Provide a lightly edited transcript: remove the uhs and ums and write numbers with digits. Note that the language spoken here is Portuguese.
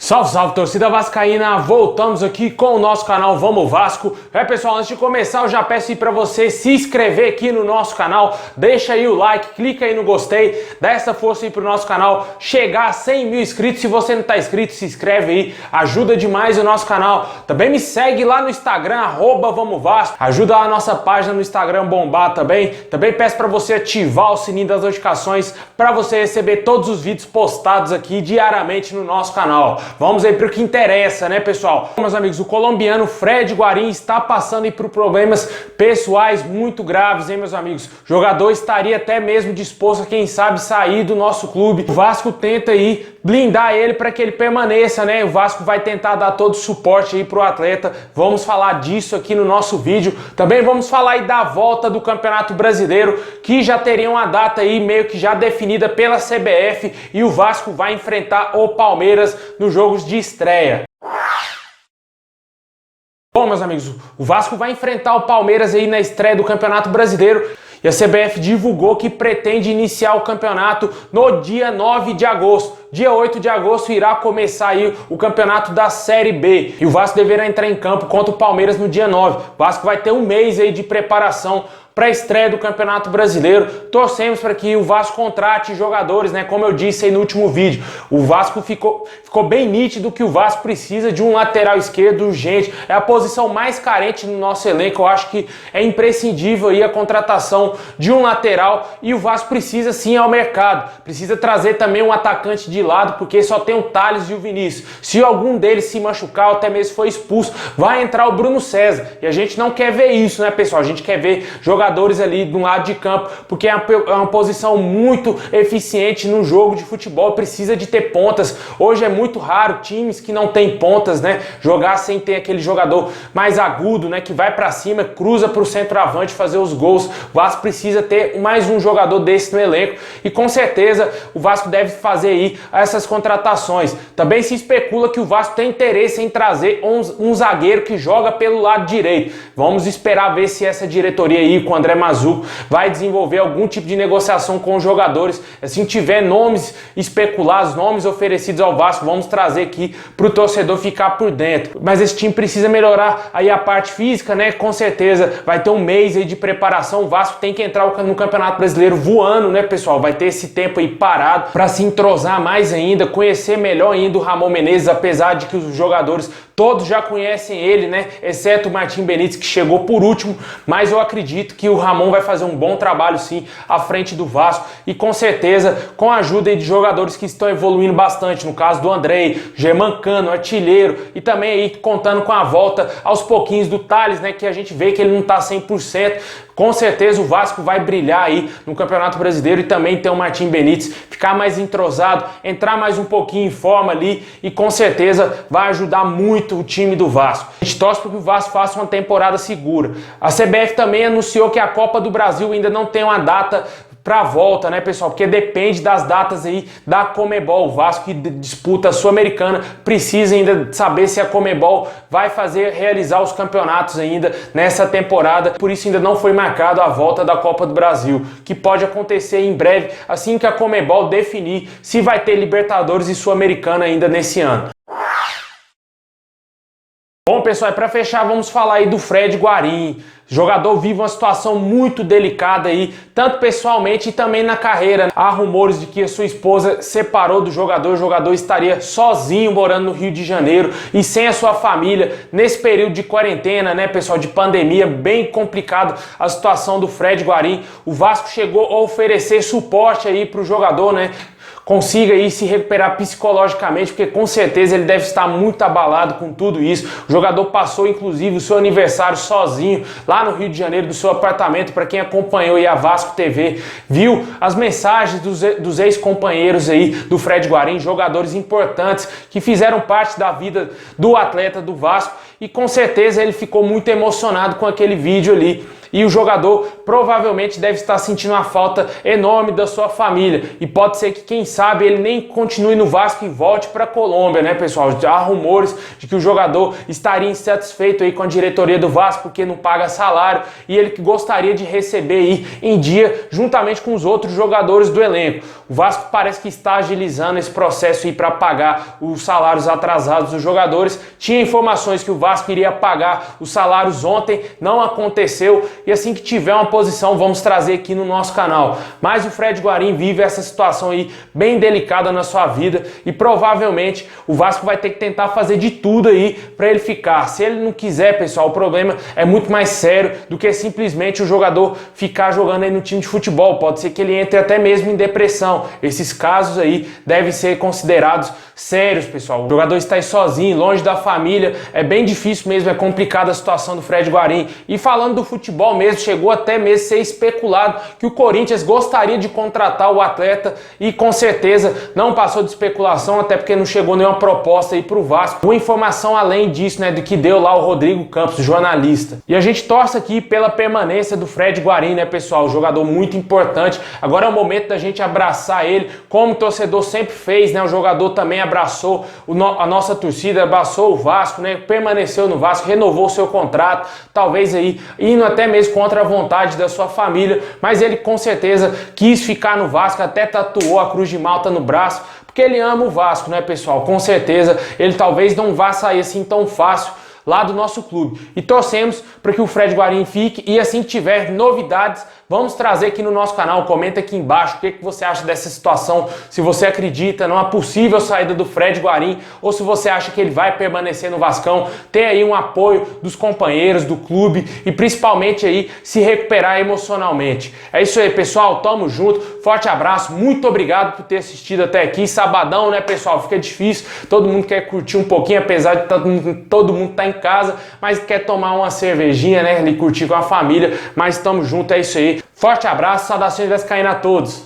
Salve, salve, torcida vascaína! Voltamos aqui com o nosso canal Vamos Vasco. Pessoal, antes de começar eu já peço aí pra você se inscrever aqui no nosso canal, deixa aí o like, clica aí no gostei, dá essa força aí pro nosso canal chegar a 100 mil inscritos. Se você não tá inscrito, se inscreve aí, ajuda demais o nosso canal. Também me segue lá no Instagram, @Vamos Vasco, ajuda a nossa página no Instagram bombar também. Também peço pra você ativar o sininho das notificações pra você receber todos os vídeos postados aqui diariamente no nosso canal. Vamos aí para o que interessa, né, pessoal? Meus amigos, o colombiano Fred Guarín está passando aí por problemas pessoais muito graves, hein, meus amigos? O jogador estaria até mesmo disposto a, quem sabe, sair do nosso clube. O Vasco tenta aí blindar ele para que ele permaneça, né? O Vasco vai tentar dar todo o suporte aí pro atleta. Vamos falar disso aqui no nosso vídeo. Também vamos falar aí da volta do Campeonato Brasileiro, que já teria uma data aí meio que já definida pela CBF, e o Vasco vai enfrentar o Palmeiras nos jogos de estreia. Bom, meus amigos, o Vasco vai enfrentar o Palmeiras aí na estreia do Campeonato Brasileiro. E a CBF divulgou que pretende iniciar o campeonato no dia 9 de agosto. Dia 8 de agosto irá começar aí o campeonato da Série B. E o Vasco deverá entrar em campo contra o Palmeiras no dia 9. O Vasco vai ter um mês aí de preparação para a estreia do Campeonato Brasileiro. Torcemos para que o Vasco contrate jogadores, né? Como eu disse aí no último vídeo, o Vasco ficou bem nítido que o Vasco precisa de um lateral esquerdo urgente. É a posição mais carente no nosso elenco. Eu acho que é imprescindível aí a contratação de um lateral, e o Vasco precisa sim ir ao mercado. Precisa trazer também um atacante de lado, porque só tem o Thales e o Vinícius. Se algum deles se machucar ou até mesmo for expulso, vai entrar o Bruno César. E a gente não quer ver isso, né, pessoal? A gente quer ver jogadores ali do lado de campo, porque é uma posição muito eficiente no jogo de futebol, precisa de ter pontas. Hoje é muito raro times que não tem pontas, né, jogar sem ter aquele jogador mais agudo, né, que vai para cima, cruza para o centroavante fazer os gols. O Vasco precisa ter mais um jogador desse no elenco, e com certeza o Vasco deve fazer aí essas contratações. Também se especula que o Vasco tem interesse em trazer um zagueiro que joga pelo lado direito. Vamos esperar ver se essa diretoria aí com o André Mazzucco vai desenvolver algum tipo de negociação com os jogadores. Assim, tiver nomes especulados, nomes oferecidos ao Vasco, vamos trazer aqui para o torcedor ficar por dentro. Mas esse time precisa melhorar aí a parte física, né? Com certeza vai ter um mês aí de preparação. O Vasco tem que entrar no Campeonato Brasileiro voando, né, pessoal? Vai ter esse tempo aí parado para se entrosar mais ainda, conhecer melhor ainda o Ramon Menezes, apesar de que os jogadores todos já conhecem ele, né? Exceto o Martim Benítez, que chegou por último, mas eu acredito que o Ramon vai fazer um bom trabalho sim à frente do Vasco, e com certeza com a ajuda aí de jogadores que estão evoluindo bastante, no caso do Andrei, Germancano, artilheiro, e também aí contando com a volta aos pouquinhos do Thales, né? Que a gente vê que ele não tá 100%. Com certeza o Vasco vai brilhar aí no Campeonato Brasileiro, e também ter o Martim Benítez, ficar mais entrosado, entrar mais um pouquinho em forma ali, e com certeza vai ajudar muito o time do Vasco. A gente torce para que o Vasco faça uma temporada segura. A CBF também anunciou que a Copa do Brasil ainda não tem uma data para volta, né, pessoal? Porque depende das datas aí da Conmebol. O Vasco, que disputa a Sul-Americana, precisa ainda saber se a Conmebol vai realizar os campeonatos ainda nessa temporada. Por isso ainda não foi marcado a volta da Copa do Brasil, que pode acontecer em breve, assim que a Conmebol definir se vai ter Libertadores e Sul-Americana ainda nesse ano. Bom, pessoal, para fechar, vamos falar aí do Fred Guarín. O jogador vive uma situação muito delicada aí, tanto pessoalmente e também na carreira. Há rumores de que a sua esposa separou do jogador, o jogador estaria sozinho morando no Rio de Janeiro e sem a sua família nesse período de quarentena, né, pessoal, de pandemia, bem complicado a situação do Fred Guarín. O Vasco chegou a oferecer suporte aí para o jogador, né, consiga aí se recuperar psicologicamente, porque com certeza ele deve estar muito abalado com tudo isso. O jogador passou inclusive o seu aniversário sozinho lá no Rio de Janeiro, do seu apartamento. Para quem acompanhou aí a Vasco TV, viu as mensagens dos ex-companheiros aí do Fred Guarín, jogadores importantes que fizeram parte da vida do atleta do Vasco, e com certeza ele ficou muito emocionado com aquele vídeo ali. e o jogador provavelmente deve estar sentindo uma falta enorme da sua família, e pode ser que, quem sabe, ele nem continue no Vasco e volte para a Colômbia, né, pessoal? Há rumores de que o jogador estaria insatisfeito aí com a diretoria do Vasco porque não paga salário, e ele gostaria de receber aí em dia juntamente com os outros jogadores do elenco. O Vasco parece que está agilizando esse processo aí para pagar os salários atrasados dos jogadores. Tinha informações que o Vasco iria pagar os salários ontem, não aconteceu, e assim que tiver uma posição vamos trazer aqui no nosso canal. Mas o Fred Guarim vive essa situação aí bem delicada na sua vida, e provavelmente o Vasco vai ter que tentar fazer de tudo aí para ele ficar. Se ele não quiser, pessoal, o problema é muito mais sério do que simplesmente o jogador ficar jogando aí no time de futebol. Pode ser que ele entre até mesmo em depressão. Esses casos aí devem ser considerados sérios, pessoal. O jogador está aí sozinho, longe da família, é bem difícil mesmo, é complicada a situação do Fred Guarim. E falando do futebol mesmo, chegou até mesmo a ser especulado que o Corinthians gostaria de contratar o atleta, e com certeza não passou de especulação, até porque não chegou nenhuma proposta aí pro Vasco. Uma informação além disso, né, do que deu lá o Rodrigo Campos, jornalista. E a gente torce aqui pela permanência do Fred Guarim, né, pessoal? Jogador muito importante. Agora é o momento da gente abraçar ele, como o torcedor sempre fez, né? O jogador também abraçou a nossa torcida, abraçou o Vasco, né? Permaneceu no Vasco, renovou seu contrato, talvez aí indo até mesmo contra a vontade da sua família, mas ele com certeza quis ficar no Vasco, até tatuou a Cruz de Malta no braço, porque ele ama o Vasco, né, pessoal? Com certeza ele talvez não vá sair assim tão fácil lá do nosso clube. E torcemos para que o Fred Guarim fique, e assim que tiver novidades, vamos trazer aqui no nosso canal. Comenta aqui embaixo o que você acha dessa situação, se você acredita numa possível saída do Fred Guarim, ou se você acha que ele vai permanecer no Vascão, ter aí um apoio dos companheiros, do clube, e principalmente aí se recuperar emocionalmente. É isso aí, pessoal, tamo junto, forte abraço, muito obrigado por ter assistido até aqui. Sabadão, né, pessoal, fica difícil, todo mundo quer curtir um pouquinho, apesar de todo mundo estar em casa, mas quer tomar uma cervejinha, né, e curtir com a família. Mas tamo junto, é isso aí. Forte abraço, saudações vascaínas a todos.